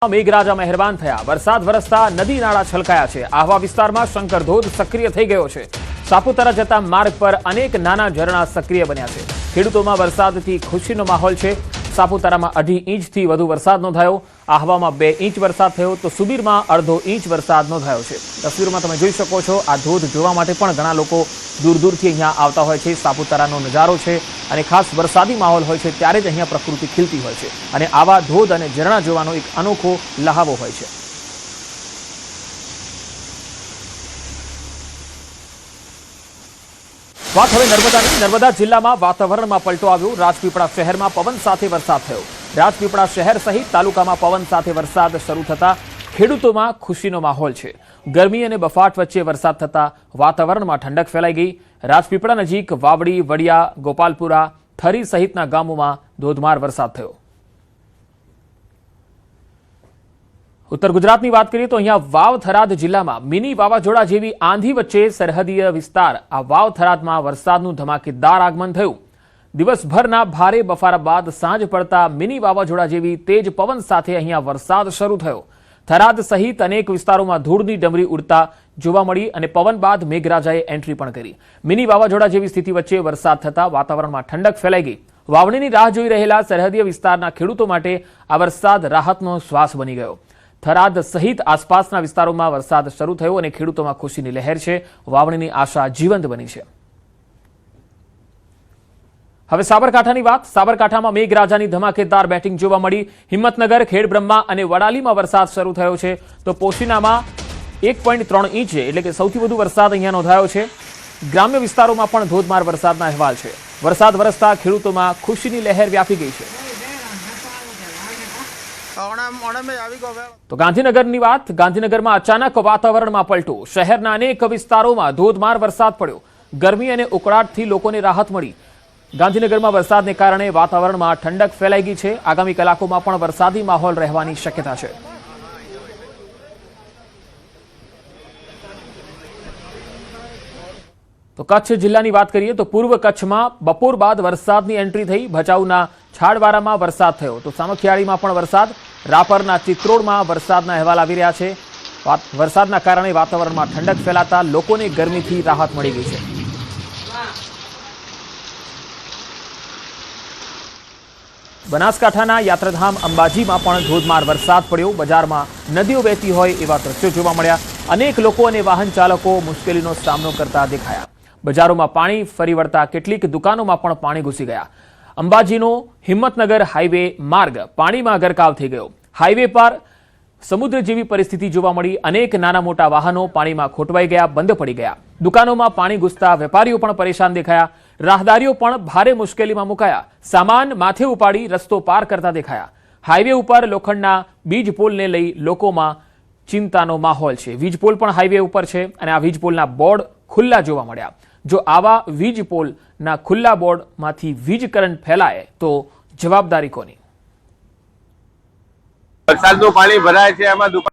મેઘરાજા મહેરબાન થયા, વરસાદ વરસતા નદી નાળા છલકાયા છે। આહવા વિસ્તારમાં શંકર ધોધ સક્રિય થઈ ગયો છે। સાપુતારા જતા માર્ગ પર અનેક નાના ઝરણા સક્રિય બન્યા છે। ખેડૂતોમાં વરસાદથી ખુશીનો માહોલ છે। સાપુતારામાં 2.5 ઇંચથી વધુ વરસાદ નોંધાયો, આહવામાં 2 ઇંચ વરસાદ થયો તો સુબીરમાં 1/2 ઇંચ વરસાદ નોંધાયો છે। તસવીરમાં તમે જોઈ શકો છો, આ ધોધ જોવા માટે પણ ઘણા લોકો દૂર દૂરથી અહીંયા આવતા હોય છે। સાપુતારાનો નજારો છે અને ખાસ વરસાદી માહોલ હોય છે ત્યારે જ અહીંયા પ્રકૃતિ ખીલતી હોય છે અને આવા ધોધ અને ઝરણા જોવાનો એક અનોખો લહાવો હોય છે। વાત હવે નર્મદાની। નર્મદા જિલ્લામાં વાતાવરણમાં પલટો આવ્યો। રાજપીપળા શહેરમાં પવન સાથે વરસાદ થયો। રાજપીપળા શહેર સહિત તાલુકામાં પવન સાથે વરસાદ શરૂ થતા ખેડૂતોમાં ખુશીનો માહોલ છે। ગરમી અને બફાટ વચ્ચે વરસાદ થતા વાતાવરણમાં ઠંડક ફેલાઈ ગઈ। રાજપીપળા નજીક વાવડી, વડિયા, ગોપાલપુરા, થરી સહિતના ગામોમાં ધોધમાર વરસાદ થયો। ઉત્તર ગુજરાતની વાત કરીએ તો અહીંયા વાવ થરાદ જિલ્લામાં મિની વાવાઝોડા જેવી આંધી વચ્ચે સરહદીય વિસ્તાર આ વાવ થરાદમાં વરસાદનું ધમાકેદાર આગમન થયું। દિવસભરના ભારે બફારા બાદ સાંજ પડતા મિની વાવાઝોડા જેવી તેજ પવન સાથે અહીંયા વરસાદ શરૂ થયો। થરાદ સહિત અનેક વિસ્તારોમાં ધૂળની ડમરી ઉડતા જોવા મળી અને પવન બાદ મેઘરાજાએ એન્ટ્રી પણ કરી। મિની વાવાઝોડા જેવી સ્થિતિ વચ્ચે વરસાદ થતા વાતાવરણમાં ઠંડક ફેલાઈ ગઈ। વાવણીની રાહ જોઈ રહેલા સરહદીય વિસ્તારના ખેડૂતો માટે આ વરસાદ રાહતનો શ્વાસ બની ગયો। થરાદ સહિત આસપાસના વિસ્તારોમાં વરસાદ શરૂ થયો અને ખેડૂતોમાં ખુશીની લહેર છે। વાવણીની આશા જીવંત બની છે। હવે સાબરકાંઠાની વાત। સાબરકાંઠામાં મેઘરાજાની ધમાકેદાર બેટિંગ જોવા મળી। હિંમતનગર, ખેડબ્રહ્મા અને વડાલીમાં વરસાદ શરૂ થયો છે તો પોશીનામાં 1.3 ઇંચ એટલે કે સૌથી વધુ વરસાદ અહીંયા નોંધાયો છે। ગ્રામ્ય વિસ્તારોમાં પણ ધોધમાર વરસાદના અહેવાલ છે। વરસાદ વરસતા ખેડૂતોમાં ખુશીની લહેર વ્યાપી ગઈ છે। તો ગાંધીનગરની વાત। ગાંધીનગરમાં અચાનક વાતાવરણમાં પલટો। શહેરના અનેક વિસ્તારોમાં ધોધમાર વરસાદ પડ્યો। ગરમી અને ઉકળાટથી લોકોને રાહત મળી। ગાંધીનગરમાં વરસાદને કારણે વાતાવરણમાં ઠંડક ફેલાઈ ગઈ છે। આગામી કલાકોમાં પણ વરસાદી માહોલ રહેવાની શક્યતા છે। તો કચ્છ જિલ્લાની વાત કરીએ તો પૂર્વ કચ્છમાં બપોર બાદ વરસાદની એન્ટ્રી થઈ। ભચાઉના છાડવારામાં વરસાદ થયો તો સામખિયાળીમાં પણ વરસાદ। રાપરના ચિત્રોડમાં વરસાદના અહેવાલ આવી રહ્યા છે। વરસાદના કારણે વાતાવરણમાં ઠંડક ફેલાતા લોકોને ગરમીથી રાહત મળી ગઈ છે। બનાસકાંઠાના યાત્રાધામ અંબાજીમાં પણ ધોધમાર વરસાદ પડ્યો। બજારમાં નદીઓ વહેતી હોય એવા દ્રશ્યો જોવા મળ્યા। અનેક લોકો અને વાહન ચાલકો મુશ્કેલીનો સામનો કરતા દેખાયા। બજારોમાં પાણી ફરી વળતા કેટલીક દુકાનોમાં પણ પાણી ઘૂસી ગયા। અંબાજીનો હિંમતનગર હાઈવે માર્ગ પાણીમાં ગરકાવ થઈ ગયો। હાઈવે પર સમુદ્ર જેવી પરિસ્થિતિ જોવા મળી। અનેક નાના મોટા વાહનો પાણીમાં ખોટવાઈ ગયા, બંધ પડી ગયા। દુકાનોમાં પાણી ઘૂસતા વેપારીઓ પણ પરેશાન દેખાયા। રાહદારીઓ પણ ભારે મુશ્કેલીમાં મુકાયા। સામાન માથે ઉપાડી રસ્તો પાર કરતા દેખાયા। હાઈવે ઉપર લોખંડના વીજ પોલને લઈ લોકોમાં ચિંતાનો માહોલ છે। વીજ પોલ પણ હાઈવે ઉપર છે અને આ વીજ પોલના બોર્ડ ખુલ્લા જોવા મળ્યા। જો આવા વીજ પોલના ખુલ્લા બોર્ડમાંથી વીજ કરંટ ફેલાય તો જવાબદારી કોની? વરસાદનું પાણી ભરાય છે, એમાં